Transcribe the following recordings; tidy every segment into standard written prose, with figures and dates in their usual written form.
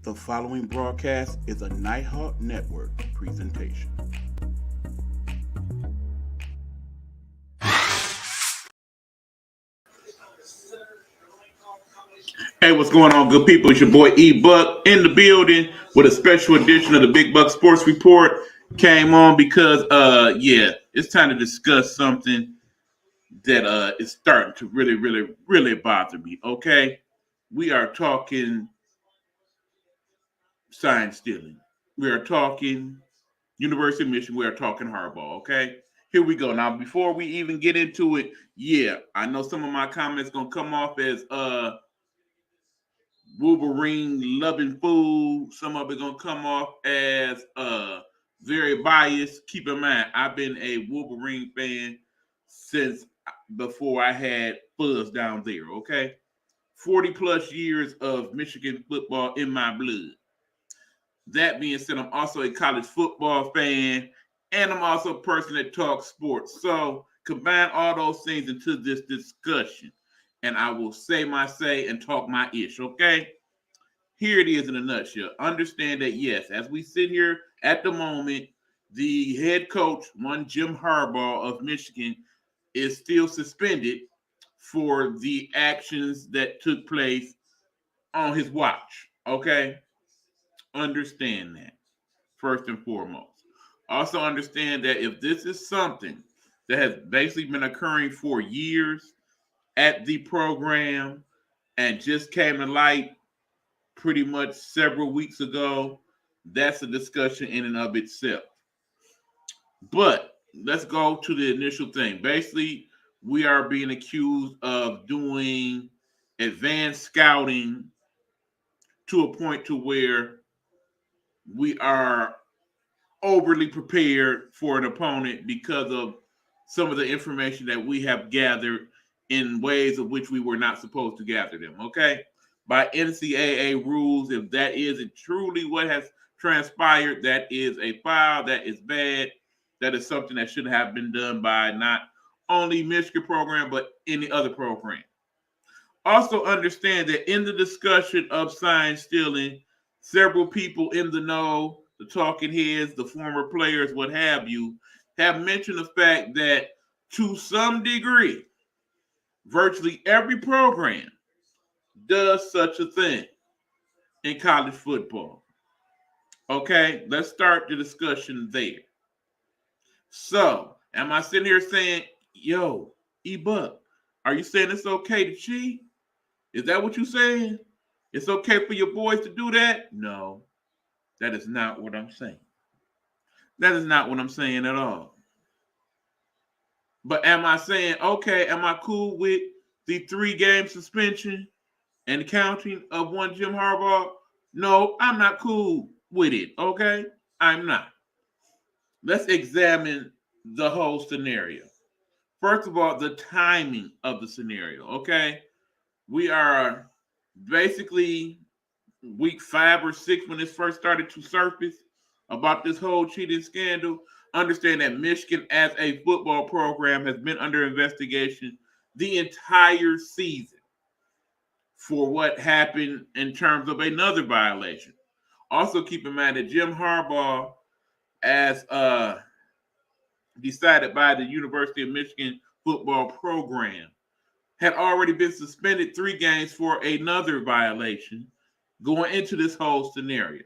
The following broadcast is a Nighthawk Network presentation. Hey, what's going on, good people? It's your boy E Buck in the building with a special edition of the Big Buck Sports Report. Came on because, it's time to discuss something that is starting to really bother me. Okay, we are talking sign stealing. We are talking University of Michigan. We are talking Harbaugh. Okay, here we go. Now, before we even get into it, I know some of my comments gonna come off as Wolverine loving fool. Some of it gonna come off as very biased. Keep in mind, I've been a Wolverine fan since before I had Fuzz down there. Okay, 40 plus years of Michigan football in my blood. That being said, I'm also a college football fan, and I'm also a person that talks sports. So combine all those things into this discussion, and I will say my say and talk my ish. Okay. Here it is in a nutshell. Understand that, yes, as we sit here at the moment, the head coach, one Jim Harbaugh of Michigan, is still suspended for the actions that took place on his watch. Okay? Understand that, first and foremost. Also, understand that if this is something that has basically been occurring for years at the program and just came to light pretty much several weeks ago, that's a discussion in and of itself. But let's go to the initial thing. Basically, we are being accused of doing advanced scouting to a point to where we are overly prepared for an opponent because of some of the information that we have gathered in ways of which we were not supposed to gather them. Okay, by NCAA rules, if that isn't truly what has transpired, that is a foul, that is bad, that is something that should have been done by not only Michigan program but any other program. Also understand that in the discussion of sign stealing, several people in the know, the talking heads, the former players, what have you, have mentioned the fact that to some degree, virtually every program does such a thing in college football. Okay, let's start the discussion there. So, am I sitting here saying, yo, E-Buck, are you saying it's okay to cheat? Is that what you're saying? It's okay for your boys to do that? No, that is not what I'm saying. That is not what I'm saying at all. But am I saying, okay, am I cool with the 3 game suspension and counting of one Jim Harbaugh? No, I'm not cool with it, okay? I'm not. Let's examine the whole scenario. First of all, the timing of the scenario, okay? We are basically week 5 or 6 when this first started to surface about this whole cheating scandal. Understand that Michigan, as a football program, has been under investigation the entire season for what happened in terms of another violation. Also, keep in mind that Jim Harbaugh, as decided by the University of Michigan football program, had already been suspended 3 games for another violation going into this whole scenario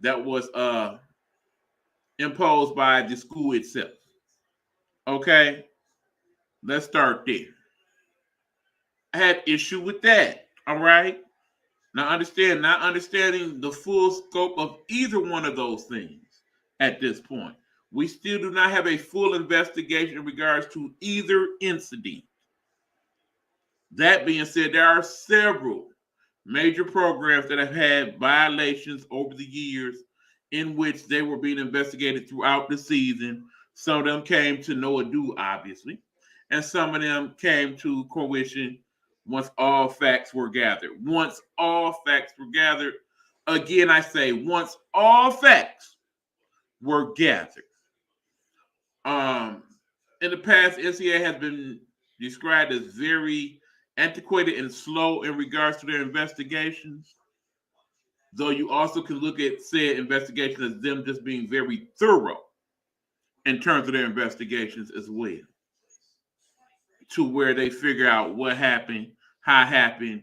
that was imposed by the school itself. Okay, let's start there. I had issue with that. All right. Now understand, not understanding the full scope of either one of those things at this point. We still do not have a full investigation in regards to either incident. That being said, there are several major programs that have had violations over the years in which they were being investigated throughout the season. Some of them came to no ado, obviously, and some of them came to fruition once all facts were gathered. Once all facts were gathered, again, I say, once all facts were gathered. Um, in the past, NCAA has been described as very antiquated and slow in regards to their investigations. Though you also can look at said investigation as them just being very thorough in terms of their investigations as well, to where they figure out what happened, how it happened,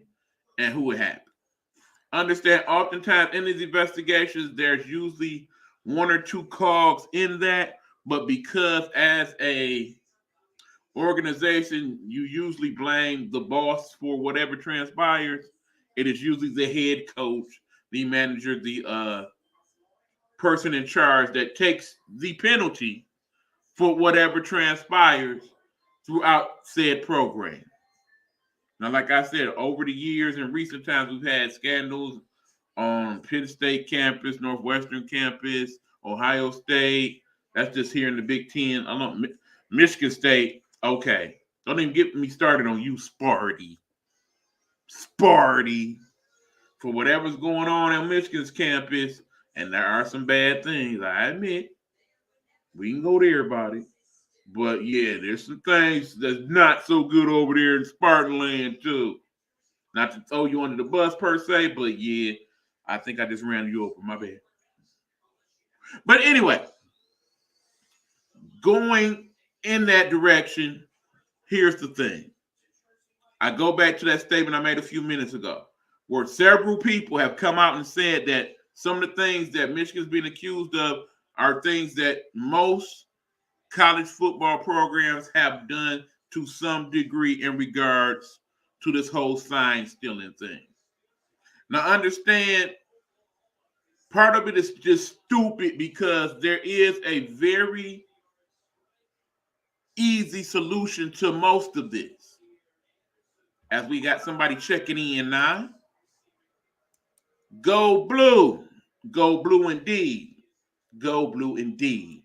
and who it happened. Understand, oftentimes in these investigations, there's usually one or two cogs in that, but because as a organization, you usually blame the boss for whatever transpires. It is usually the head coach, the manager, the person in charge that takes the penalty for whatever transpires throughout said program. Now, like I said, over the years in recent times, we've had scandals on Penn State campus, Northwestern campus, Ohio State. That's just here in the Big Ten. I don't Michigan State. Okay, don't even get me started on you, Sparty. Sparty. For whatever's going on at Michigan's campus, and there are some bad things, I admit. We can go there about it. But yeah, there's some things that's not so good over there in Spartan land, too. Not to throw you under the bus per se, but yeah, I think I just ran you over. My bad. But anyway, going in that direction, here's the thing. I go back to that statement I made a few minutes ago, where several people have come out and said that some of the things that Michigan's being accused of are things that most college football programs have done to some degree in regards to this whole sign stealing thing. Now, understand, part of it is just stupid because there is a very easy solution to most of this. As we got somebody checking in now. Go blue. Go blue indeed. Go blue indeed.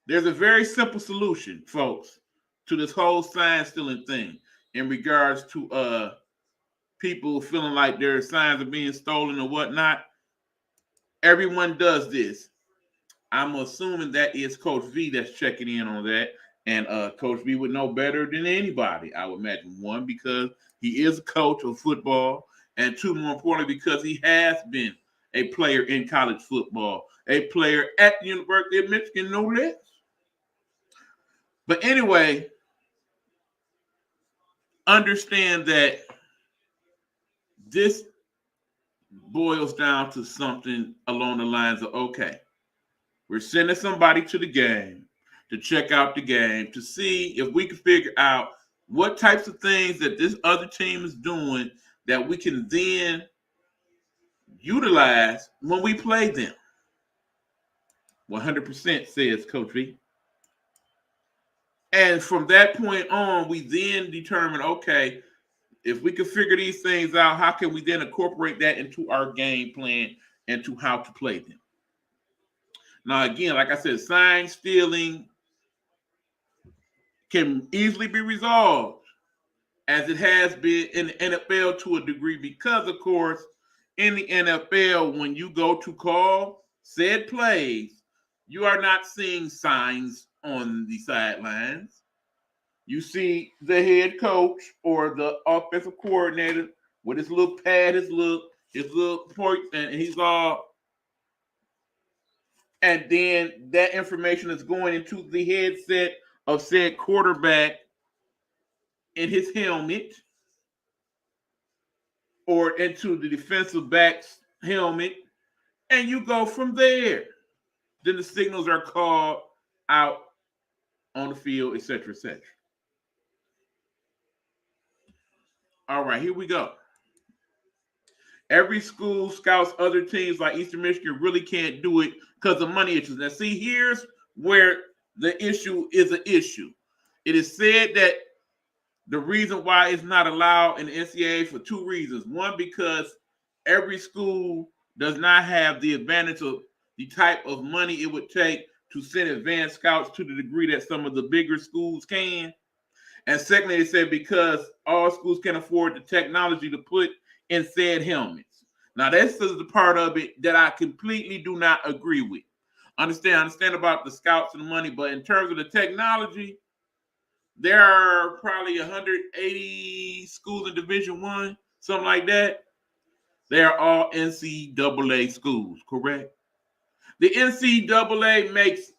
There's a very simple solution, folks, to this whole sign stealing thing in regards to people feeling like their signs are being stolen or whatnot. Everyone does this. I'm assuming that is Coach V that's checking in on that. And Coach V would know better than anybody, I would imagine. One, because he is a coach of football. And two, more importantly, because he has been a player in college football, a player at the University of Michigan, no less. But anyway, understand that this boils down to something along the lines of, okay, we're sending somebody to the game to check out the game to see if we can figure out what types of things that this other team is doing that we can then utilize when we play them. 100% says Coach V. And from that point on, we then determine, okay, if we can figure these things out, how can we then incorporate that into our game plan and to how to play them? Now, again, like I said, sign stealing can easily be resolved, as it has been in the NFL to a degree, because, of course, in the NFL, when you go to call said plays, you are not seeing signs on the sidelines. You see the head coach or the offensive coordinator with his little pad, his little point, and he's all, and then that information is going into the headset of said quarterback in his helmet, or into the defensive back's helmet, and you go from there. Then the signals are called out on the field, etc., etc. All right, here we go. Every school scouts other teams like Eastern Michigan really can't do it because of money issues. Now, see, here's where the issue is an issue. It is said that the reason why it's not allowed in the NCAA for two reasons. One, because every school does not have the advantage of the type of money it would take to send advanced scouts to the degree that some of the bigger schools can. And secondly, they said because all schools can afford the technology to put in said helmets. Now, this is the part of it that I completely do not agree with. Understand about the scouts and the money, but in terms of the technology, there are probably 180 schools in Division I, something like that. They are all NCAA schools, correct? The NCAA makes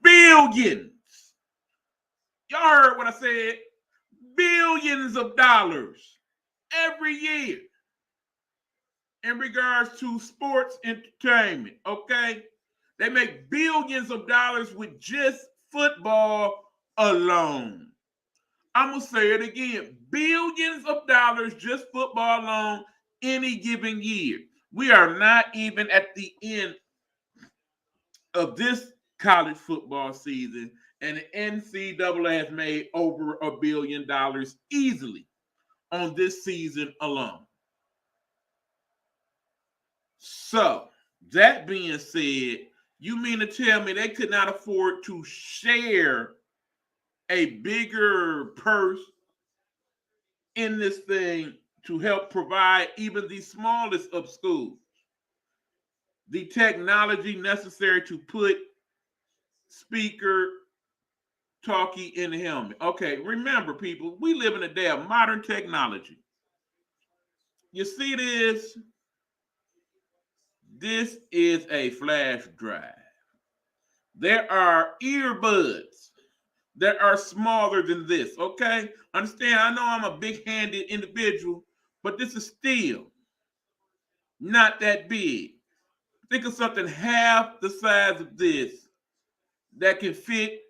billions. Y'all heard what I said? Billions of dollars every year in regards to sports entertainment, okay? They make billions of dollars with just football alone. I'm going to say it again. Billions of dollars just football alone any given year. We are not even at the end of this college football season, and the NCAA has made over $1 billion easily on this season alone. So, that being said, you mean to tell me they could not afford to share a bigger purse in this thing to help provide even the smallest of schools the technology necessary to put speaker talkie in the helmet? Okay, remember, people, we live in a day of modern technology. You see this? This is a flash drive. There are earbuds that are smaller than this, okay? Understand, I know I'm a big-handed individual, but this is still not that big. Think of something half the size of this that can fit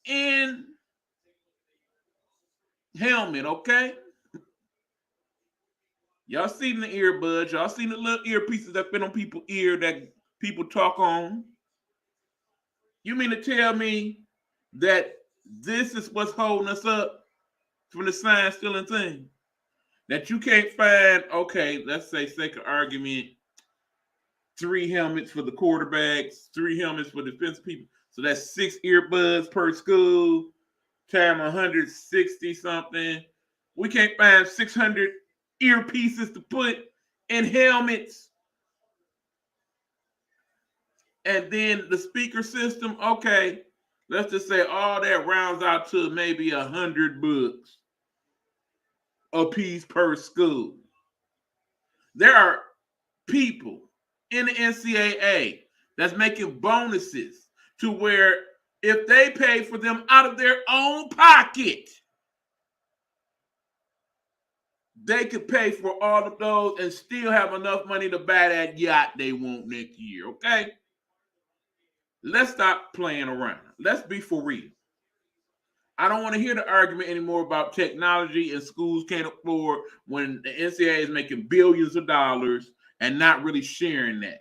in helmet, okay? Y'all seen the earbuds, y'all seen the little earpieces that fit on people's ear that people talk on. You mean to tell me that this is what's holding us up from the sign stealing thing? That you can't find, okay, let's say, sake of argument, 3 helmets for the quarterbacks, 3 helmets for defense people. So that's 6 earbuds per school, time 160 something. We can't find 600 earpieces to put in helmets. And then the speaker system, okay, let's just say all that rounds out to maybe $100 a piece per school. There are people in the NCAA that's making bonuses to where if they pay for them out of their own pocket, they could pay for all of those and still have enough money to buy that yacht they want next year, okay? Let's stop playing around. Let's be for real. I don't want to hear the argument anymore about technology and schools can't afford when the NCAA is making billions of dollars and not really sharing that.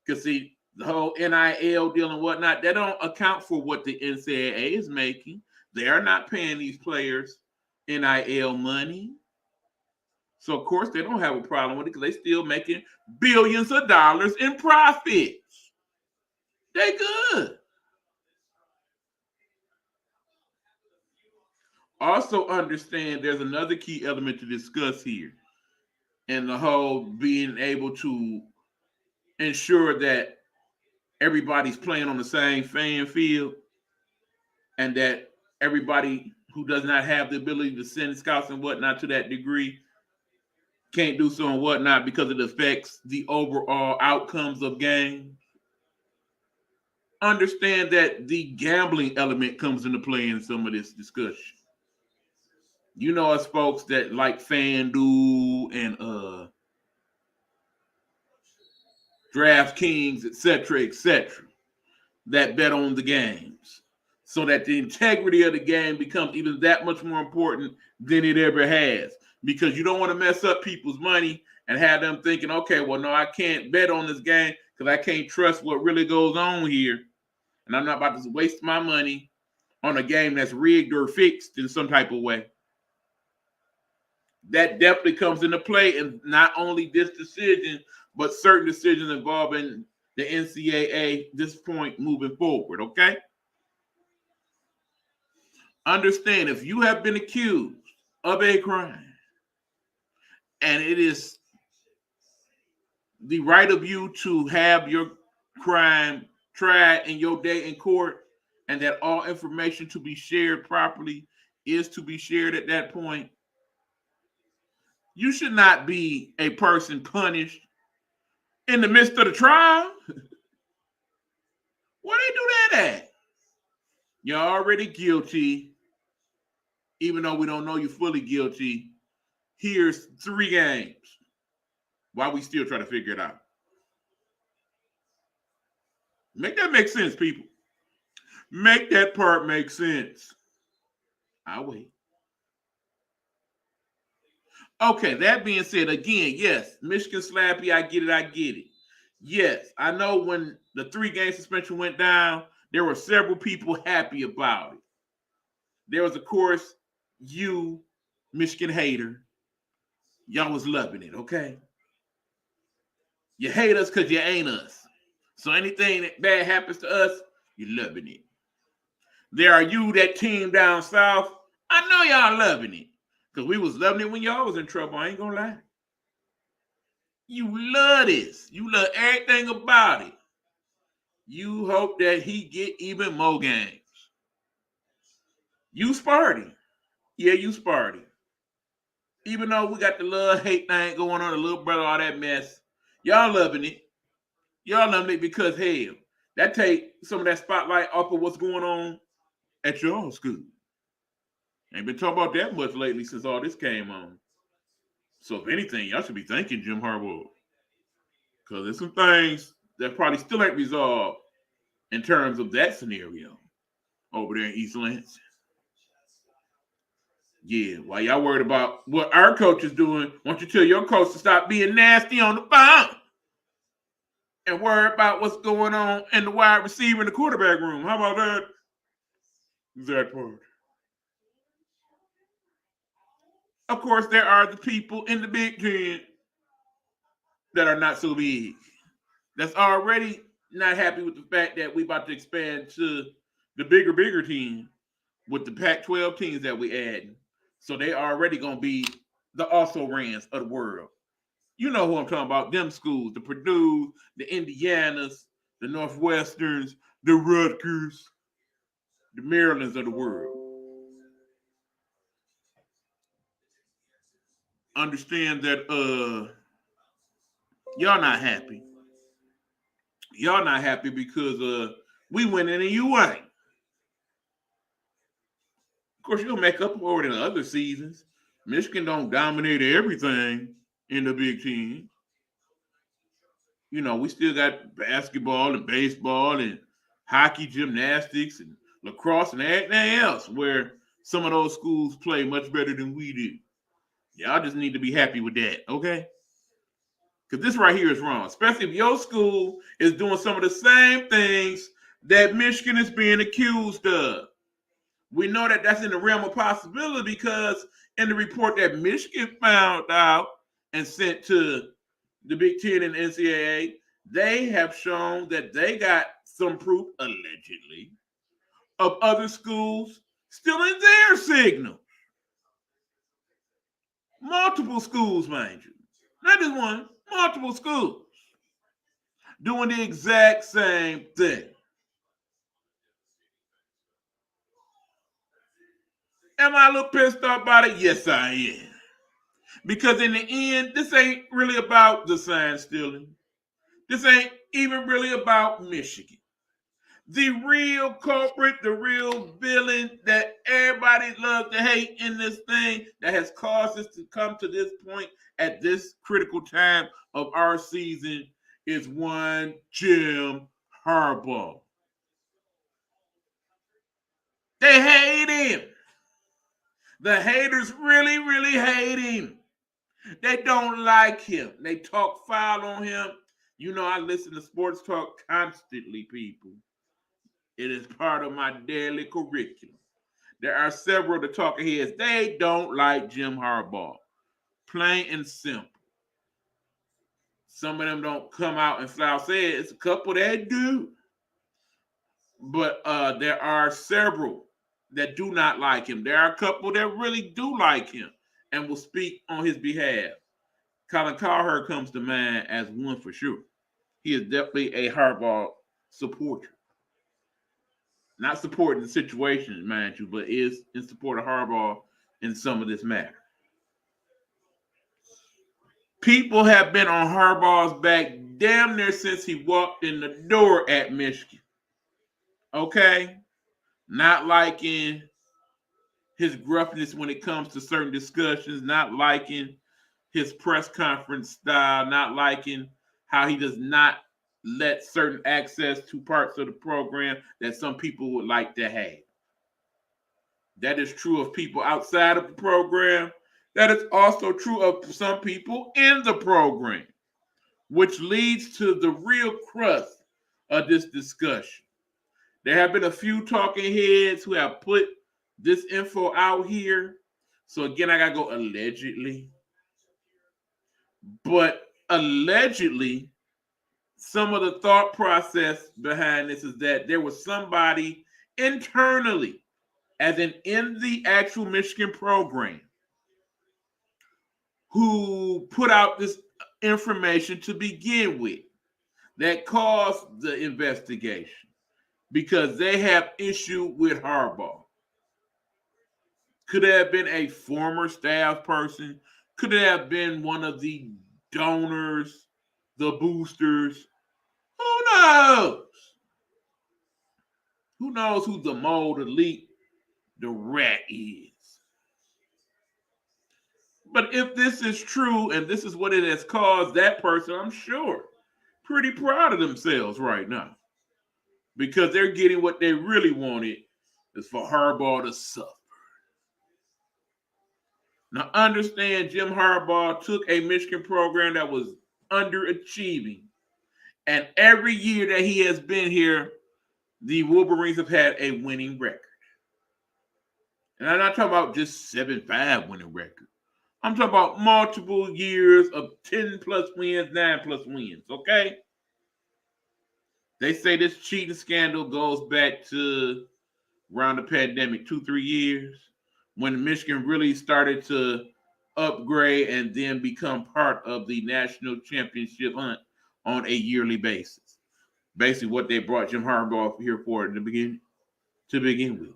Because, see, the whole NIL deal and whatnot, they don't account for what the NCAA is making. They are not paying these players NIL money. So, of course, they don't have a problem with it because they're still making billions of dollars in profits. They good. Also understand there's another key element to discuss here. And the whole being able to ensure that everybody's playing on the same fan field and that everybody who does not have the ability to send scouts and whatnot to that degree can't do so and whatnot because it affects the overall outcomes of games. Understand that the gambling element comes into play in some of this discussion. You know us folks that like FanDuel and DraftKings, etc., that bet on the games so that the integrity of the game becomes even that much more important than it ever has. Because you don't want to mess up people's money and have them thinking, okay, well, no, I can't bet on this game because I can't trust what really goes on here. And I'm not about to waste my money on a game that's rigged or fixed in some type of way. That definitely comes into play in not only this decision, but certain decisions involving the NCAA this point moving forward, okay? Understand, if you have been accused of a crime and it is the right of you to have your crime tried in your day in court and that all information to be shared properly is to be shared at that point, You should not be a person punished in the midst of the trial. Where they do that at? You're already guilty, even though we don't know you're fully guilty. Here's 3 games. Why we still try to figure it out? Make that make sense, people. Make that part make sense. I'll wait. Okay, that being said, again, yes, Michigan Slappy, I get it. Yes, I know when the 3-game suspension went down, there were several people happy about it. There was, of course, you, Michigan hater. Y'all was loving it, okay? You hate us because you ain't us. So anything that bad happens to us, you're loving it. There are you, that team down south. I know y'all loving it. Because we was loving it when y'all was in trouble. I ain't gonna lie. You love this. You love everything about it. You hope that he get even more games. You Sparty. Yeah, you Sparty. Even though we got the love-hate thing going on, the little brother, all that mess, y'all loving it. Y'all loving it because, hell, that take some of that spotlight off of what's going on at your own school. Ain't been talking about that much lately since all this came on. So if anything, y'all should be thanking Jim Harbaugh. Because there's some things that probably still ain't resolved in terms of that scenario over there in East Lansing. Yeah, while y'all worried about what our coach is doing, why don't you tell your coach to stop being nasty on the phone and worry about what's going on in the wide receiver and the quarterback room? How about that? That part. Of course, there are the people in the Big Ten that are not so big. That's already not happy with the fact that we about to expand to the bigger team with the Pac-12 teams that we add. So they already going to be the also-rans of the world. You know who I'm talking about. Them schools, the Purdue, the Indianas, the Northwesterns, the Rutgers, the Marylands of the world. Understand that y'all not happy. Y'all not happy because we winning and you ain't. Of course, you'll make up for it in other seasons. Michigan don't dominate everything in the Big Ten. You know, we still got basketball and baseball and hockey, gymnastics, and lacrosse and everything else where some of those schools play much better than we do. Y'all just need to be happy with that, okay? Because this right here is wrong, especially if your school is doing some of the same things that Michigan is being accused of. We know that that's in the realm of possibility because in the report that Michigan found out and sent to the Big Ten and NCAA, they have shown that they got some proof, allegedly, of other schools stealing their signal. Multiple schools, mind you. Not just one, multiple schools. Doing the exact same thing. Am I a little pissed off about it? Yes, I am. Because in the end, this ain't really about the sign stealing. This ain't even really about Michigan. The real culprit, the real villain that everybody loves to hate in this thing that has caused us to come to this point at this critical time of our season is one Jim Harbaugh. They hate him. The haters really, really hate him. They don't like him. They talk foul on him. You know, I listen to sports talk constantly, people. It is part of my daily curriculum. There are several of the talking heads. They don't like Jim Harbaugh. Plain and simple. Some of them don't come out and flat out say it. It's a couple that do. But there are several that do not like him. There are a couple that really do like him and will speak on his behalf. Colin Cowherd comes to mind as one for sure. He is definitely a Harbaugh supporter. Not supporting the situation, mind you, but is in support of Harbaugh in some of this matter. People have been on Harbaugh's back damn near since he walked in the door at Michigan. Okay? Not liking his gruffness when it comes to certain discussions, not liking his press conference style, not liking how he does not let certain access to parts of the program that some people would like to have. That is true of people outside of the program. That is also true of some people in the program, which leads to the real crust of this discussion. There have been a few talking heads who have put this info out here. So again, I gotta go allegedly. But allegedly, some of the thought process behind this is that there was somebody internally, as in the actual Michigan program, who put out this information to begin with that caused the investigation because they have issue with Harbaugh. Could it have been a former staff person? Could it have been one of the donors, the boosters? Who knows? Who knows who the mole, the leak, the rat is? But if this is true and this is what it has caused, that person, I'm sure, pretty proud of themselves right now because they're getting what they really wanted is for Harbaugh to suffer. Now, understand Jim Harbaugh took a Michigan program that was underachieving. And every year that he has been here, the Wolverines have had a winning record. And I'm not talking about just 7-5 winning record. I'm talking about multiple years of 10 plus wins, 9 plus wins, okay? They say this cheating scandal goes back to around the pandemic, 2-3 years, when Michigan really started to upgrade and then become part of the national championship hunt on a yearly basis. Basically, what they brought Jim Harbaugh here for in the beginning, to begin with.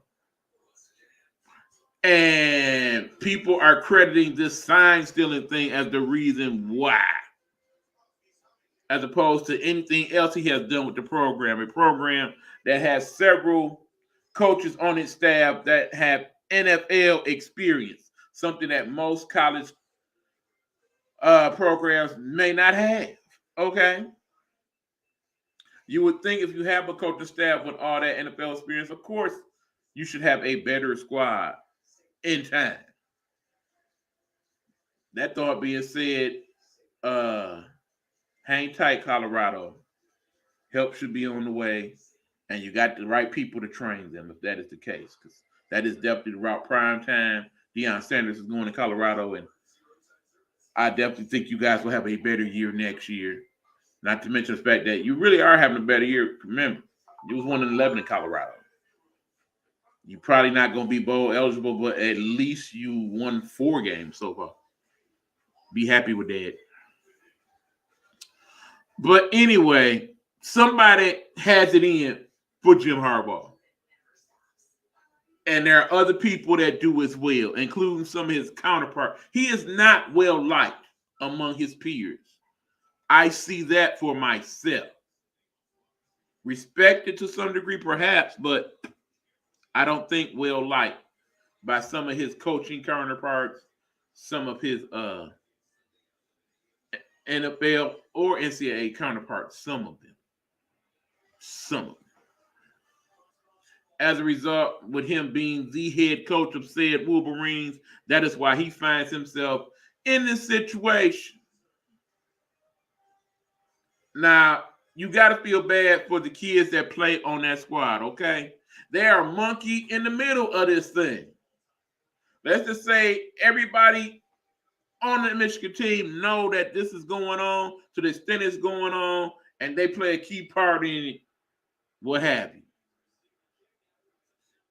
And people are crediting this sign stealing thing as the reason why, as opposed to anything else he has done with the program. A program that has several coaches on its staff that have NFL experience, something that most college programs may not have. Okay? You would think if you have a coaching staff with all that NFL experience, of course, you should have a better squad in time. That thought being said, hang tight, Colorado. Help should be on the way, and you got the right people to train them if that is the case, because that is definitely the route. Prime time. Deion Sanders is going to Colorado, and I definitely think you guys will have a better year next year. Not to mention the fact that you really are having a better year. Remember, you was 1-11 in Colorado. You're probably not going to be bowl eligible, but at least you won 4 games so far. Be happy with that. But anyway, somebody has it in for Jim Harbaugh. And there are other people that do as well, including some of his counterparts. He is not well liked among his peers. I see that for myself. Respected to some degree, perhaps, but I don't think well liked by some of his coaching counterparts, some of his NFL or NCAA counterparts, some of them. As a result, with him being the head coach of said Wolverines, that is why he finds himself in this situation. Now, you got to feel bad for the kids that play on that squad, okay? They are a monkey in the middle of this thing. Let's just say everybody on the Michigan team know that this is going on to the extent it's going on, and they play a key part in it, what have you.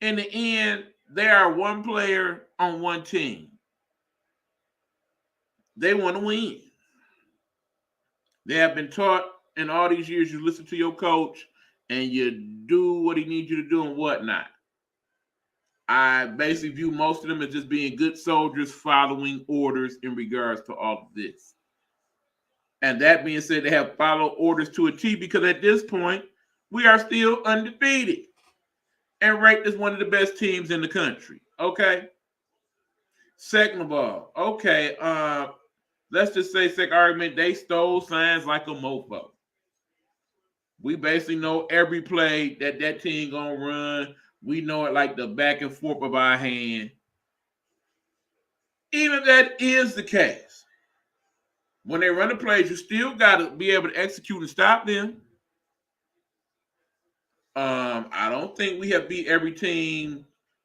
In the end, they are one player on one team. They want to win. They have been taught in all these years you listen to your coach and you do what he needs you to do and whatnot. I basically view most of them as just being good soldiers following orders in regards to all of this. And that being said, they have followed orders to a T because at this point, we are still undefeated and ranked as one of the best teams in the country. Okay. Second of all, okay, let's just say, second argument, they stole signs like a mofo. We basically know every play that team gonna run. We know it like the back and forth of our hand. Even if that is the case, when they run the plays, you still got to be able to execute and stop them. I don't think we have beat every team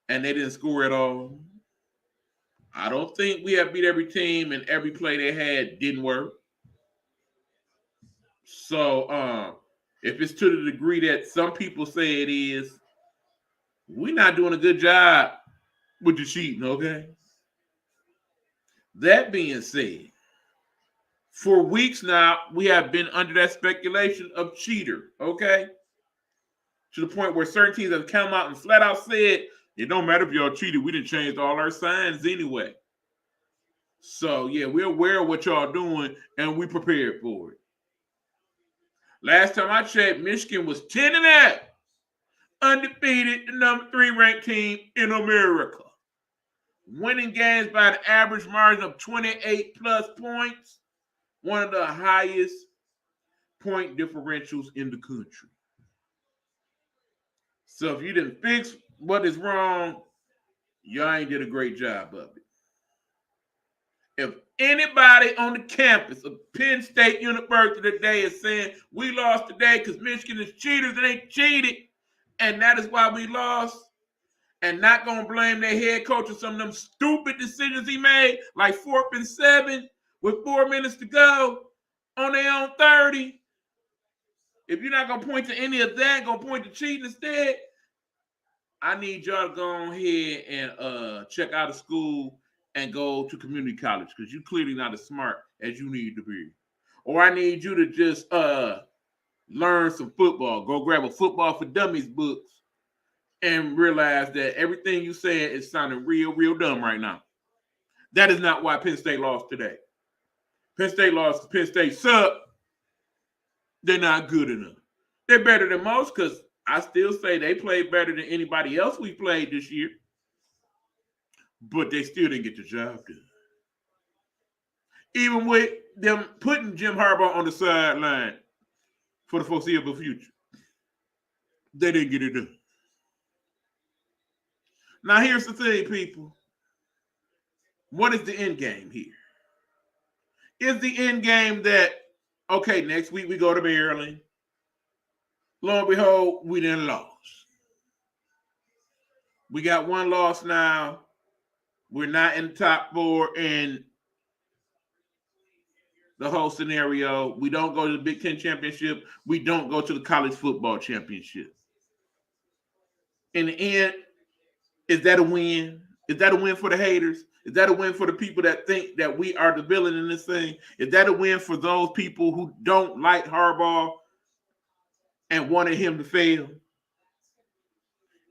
and they didn't score at all. I don't think we have beat every team and every play they had didn't work. So if it's to the degree that some people say it is, we're not doing a good job with the cheating, okay? That being said, for weeks now, we have been under that speculation of cheater, okay? To the point where certain teams have come out and flat out said, it don't matter if y'all cheated, we done changed all our signs anyway. So, yeah, we're aware of what y'all doing, and we prepared for it. Last time I checked, Michigan was 10-0, undefeated, the number 3 ranked team in America. Winning games by an average margin of 28 plus points, one of the highest point differentials in the country. So if you didn't fix what is wrong, y'all ain't did a great job of it. If anybody on the campus of Penn State University today is saying we lost today because Michigan is cheaters, and they cheated, and that is why we lost, and not going to blame their head coach for some of them stupid decisions he made, like 4th and 7 with 4 minutes to go on their own 30. If you're not going to point to any of that, going to point to cheating instead, I need y'all to go ahead and check out of school and go to community college because you're clearly not as smart as you need to be. Or I need you to just learn some football. Go grab a Football for Dummies books and realize that everything you said is sounding real, real dumb right now. That is not why Penn State lost today. Penn State lost because Penn State suck. They're not good enough. They're better than most because I still say they played better than anybody else we played this year. But they still didn't get the job done. Even with them putting Jim Harbaugh on the sideline for the foreseeable future, they didn't get it done. Now, here's the thing, people. What is the end game here? Is the end game that, okay, next week we go to Maryland. Lo and behold, we didn't lose. We got one loss now. We're not in the top 4 in the whole scenario. We don't go to the Big Ten championship. We don't go to the college football championship. In the end, is that a win? Is that a win for the haters? Is that a win for the people that think that we are the villain in this thing? Is that a win for those people who don't like Harbaugh and wanted him to fail?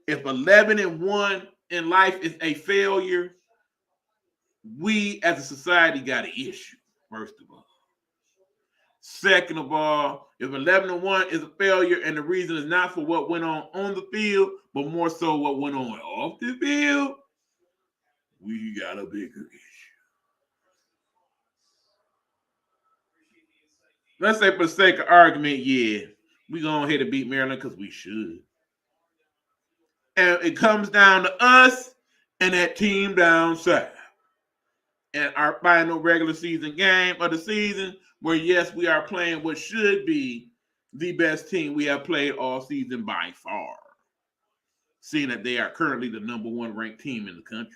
If 11-1 in life is a failure, we as a society got an issue, first of all. Second of all, if 11-1 is a failure and the reason is not for what went on the field, but more so what went on off the field, we got a bigger issue. Let's say for the sake of argument, yeah, we go ahead and beat Maryland because we should. And it comes down to us and that team down south. And our final regular season game of the season, where yes, we are playing what should be the best team we have played all season by far, seeing that they are currently the number 1 ranked team in the country.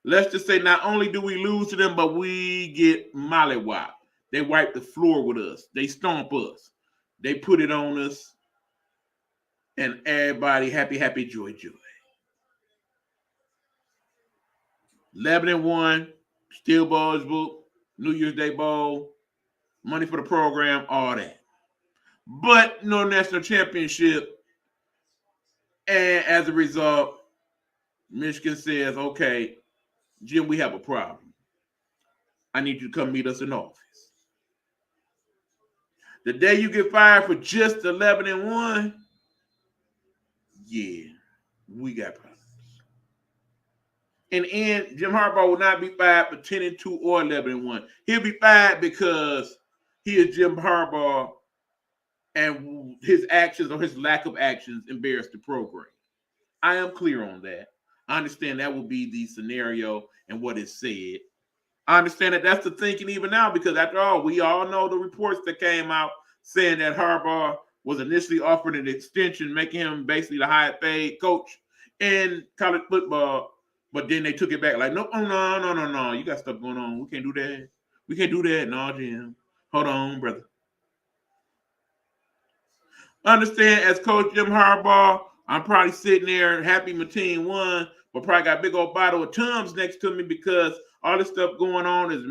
Let's just say not only do we lose to them, but we get mollywopped. They wipe the floor with us. They stomp us. They put it on us. And everybody happy, happy, joy, joy. 11-1, Steel Bulge Book, New Year's Day Bowl, money for the program, all that. But no national championship. And as a result, Michigan says, okay, Jim, we have a problem. I need you to come meet us in office. The day you get fired for just 11-1, yeah, we got problems. And Jim Harbaugh will not be fired for 10-2 or 11-1. He'll be fired because he is Jim Harbaugh and his actions or his lack of actions embarrass the program. I am clear on that. I understand that will be the scenario and what is said. I understand that that's the thinking even now because after all, we all know the reports that came out saying that Harbaugh was initially offered an extension, making him basically the highest paid coach in college football. But then they took it back like, no. You got stuff going on. We can't do that. We can't do that. No, Jim. Hold on, brother. Understand, as Coach Jim Harbaugh, I'm probably sitting there happy my team won, but probably got a big old bottle of Tums next to me because all this stuff going on is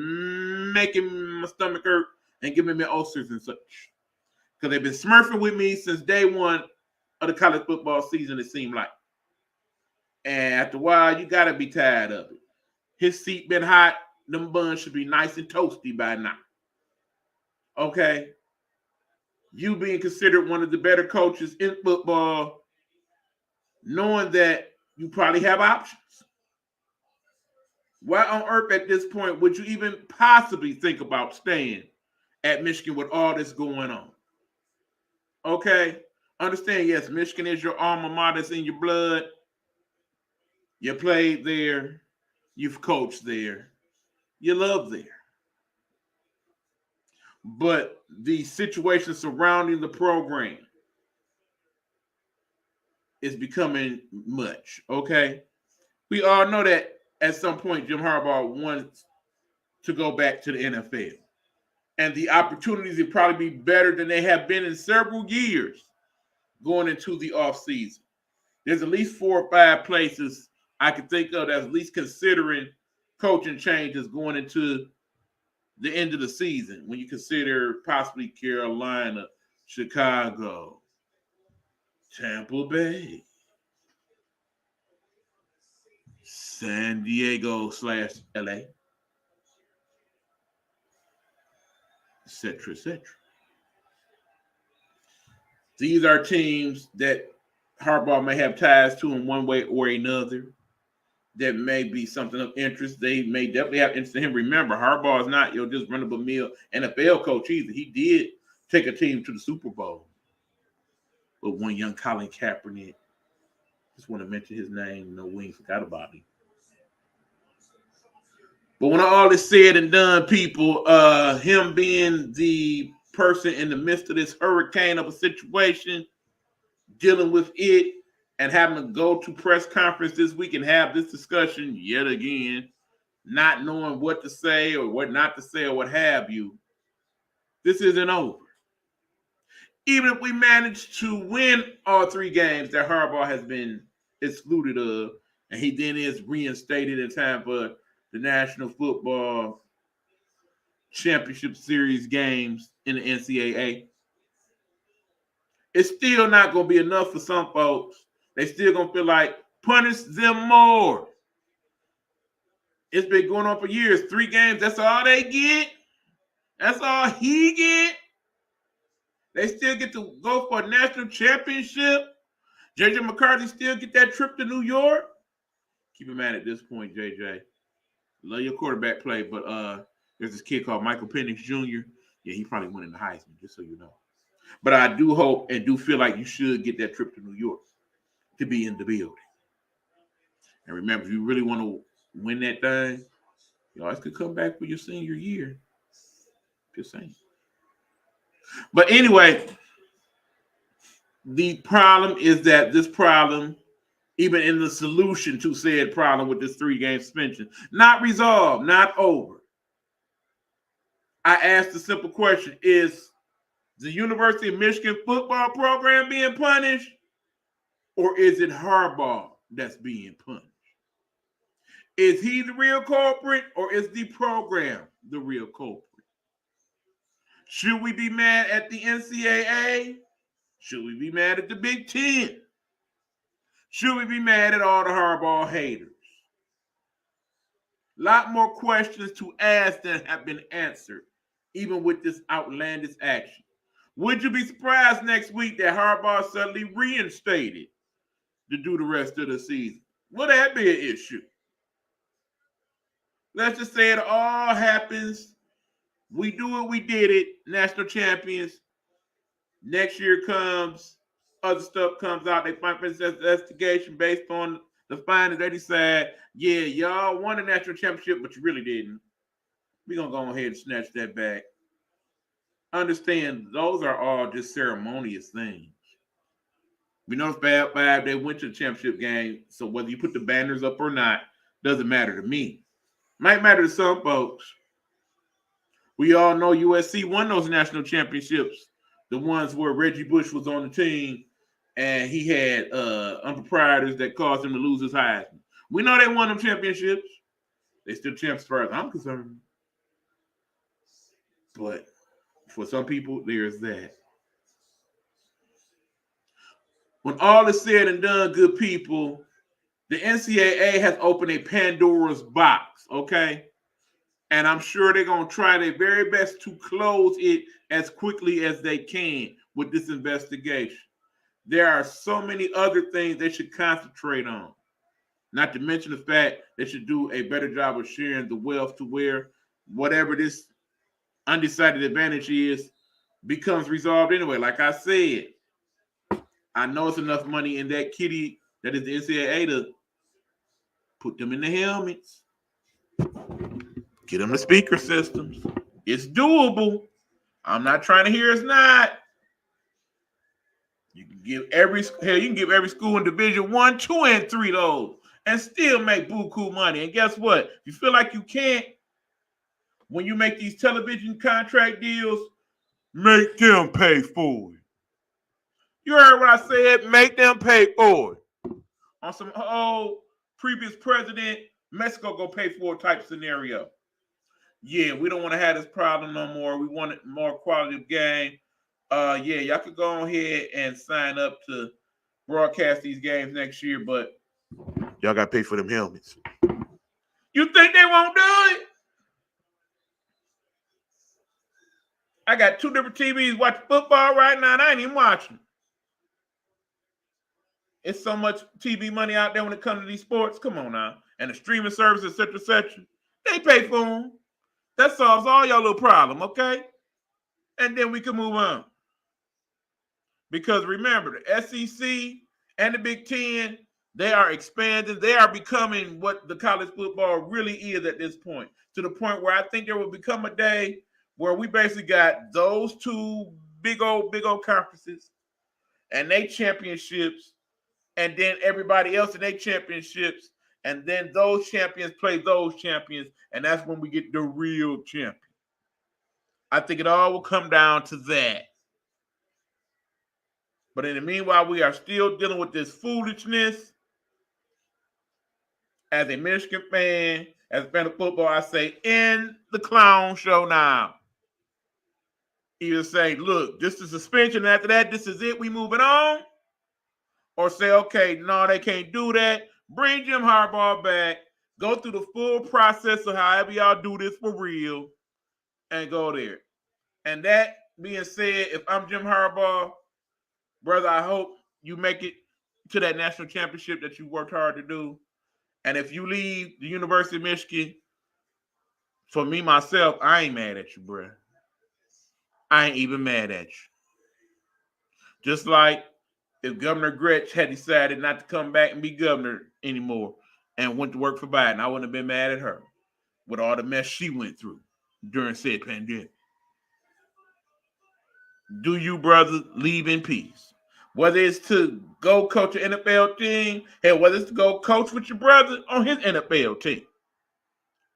making my stomach hurt and giving me ulcers and such. Because they've been smurfing with me since day one of the college football season, it seemed like. And after a while, you got to be tired of it. His seat been hot. Them buns should be nice and toasty by now. Okay? You being considered one of the better coaches in football, knowing that you probably have options. Why on earth at this point would you even possibly think about staying at Michigan with all this going on? Okay? Understand, yes, Michigan is your alma mater, it's in your blood. You played there. You've coached there. You love there. But the situation surrounding the program is becoming much, okay? We all know that at some point Jim Harbaugh wants to go back to the NFL. And the opportunities would probably be better than they have been in several years going into the offseason. There's at least 4 or 5 places I can think of that's at least considering coaching changes going into the end of the season when you consider possibly Carolina, Chicago, Tampa Bay, San Diego / LA, etc., etc. These are teams that Harbaugh may have ties to in one way or another. That may be something of interest. They may definitely have interest in him. Remember, Harbaugh is not your just run-of-the-mill NFL coach either. He did take a team to the Super Bowl with one young Colin Kaepernick. Just want to mention his name. No, we ain't forgot about him. But when all is said and done, people, him being the person in the midst of this hurricane of a situation, dealing with it, and having to go to press conference this week and have this discussion yet again, not knowing what to say or what not to say or what have you, this isn't over. Even if we manage to win all 3 games that Harbaugh has been excluded of, and he then is reinstated in time for the National Football Championship Series games in the NCAA, it's still not going to be enough for some folks. They still going to feel like punish them more. It's been going on for years. 3 games, that's all they get. That's all he get. They still get to go for a national championship. J.J. McCarthy still get that trip to New York. Keep in mind at this point, J.J., love your quarterback play, but there's this kid called Michael Penix Jr. Yeah, he probably winning the Heisman, just so you know. But I do hope and do feel like you should get that trip to New York to be in the building. And remember, if you really want to win that thing, you always could come back for your senior year. Just saying. But anyway, the problem is that this problem, even in the solution to said problem with this 3-game suspension, not resolved, not over. I asked the simple question, is the University of Michigan football program being punished, or is it Harbaugh that's being punished? Is he the real culprit, or is the program the real culprit? Should we be mad at the NCAA? Should we be mad at the Big Ten? Should we be mad at all the Harbaugh haters? lot more questions to ask than have been answered, even with this outlandish action. Would you be surprised next week that Harbaugh suddenly reinstated to do the rest of the season? Will that be an issue? Let's just say it all happens. We do it, we did it, national champions. Next year comes, other stuff comes out. They find investigation based on the findings. They decide, yeah, y'all won a national championship, but you really didn't. We're going to go ahead and snatch that back. Understand, those are all just ceremonious things. We know Fab Five, they went to the championship game, so whether you put the banners up or not, doesn't matter to me. Might matter to some folks. We all know USC won those national championships, the ones where Reggie Bush was on the team and he had improprietors that caused him to lose his Heisman. We know they won them championships. They still champs as far as I'm concerned. But for some people, there's that. When all is said and done, good people, the NCAA has opened a Pandora's box, okay? And I'm sure they're going to try their very best to close it as quickly as they can with this investigation. There are so many other things they should concentrate on. Not to mention the fact they should do a better job of sharing the wealth to where whatever this undecided advantage is becomes resolved anyway. Like I said, I know it's enough money in that kitty that is the NCAA to put them in the helmets, get them the speaker systems. It's doable. I'm not trying to hear it's not. You can give every school in Division 1, 2, and 3 those and still make buku money. And guess what? If you feel like you can't, when you make these television contract deals, make them pay for it. You heard what I said? Make them pay for it. On some old previous president, Mexico go pay for it type scenario. Yeah, we don't want to have this problem no more. We want more quality of game. Yeah, y'all could go ahead and sign up to broadcast these games next year, but y'all got to pay for them helmets. You think they won't do it? I got 2 different TVs watching football right now, and I ain't even watching. It's so much TV money out there when it comes to these sports. Come on now. And the streaming services, et cetera, et cetera. They pay for them. That solves all your little problem, okay? And then we can move on. Because remember, the SEC and the Big Ten, they are expanding. They are becoming what the college football really is at this point. To the point where I think there will become a day where we basically got those 2 big old conferences and they championships, and then everybody else in their championships, and then those champions play those champions, and that's when we get the real champion. I think it all will come down to that. But in the meanwhile, we are still dealing with this foolishness. As a Michigan fan, as a fan of football, I say, end the clown show now. Either say, look, this is suspension. After that, this is it. We moving on. Or say, okay, no, they can't do that. Bring Jim Harbaugh back. Go through the full process of however y'all do this for real. And go there. And that being said, if I'm Jim Harbaugh, brother, I hope you make it to that national championship that you worked hard to do. And if you leave the University of Michigan, for me, myself, I ain't mad at you, bro. I ain't even mad at you. Just like if Governor Gretsch had decided not to come back and be governor anymore and went to work for Biden, I wouldn't have been mad at her with all the mess she went through during said pandemic. Do you, brother, leave in peace? Whether it's to go coach an NFL team, and whether it's to go coach with your brother on his NFL team,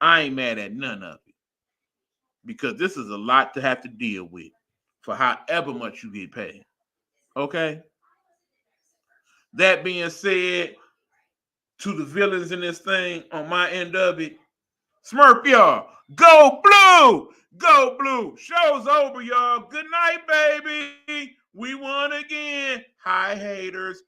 I ain't mad at none of it. Because this is a lot to have to deal with for however much you get paid. Okay? That being said, to the villains in this thing, on my end of it, Smurf, y'all, go blue! Go blue! Show's over, y'all. Good night, baby. We won again. Hi, haters.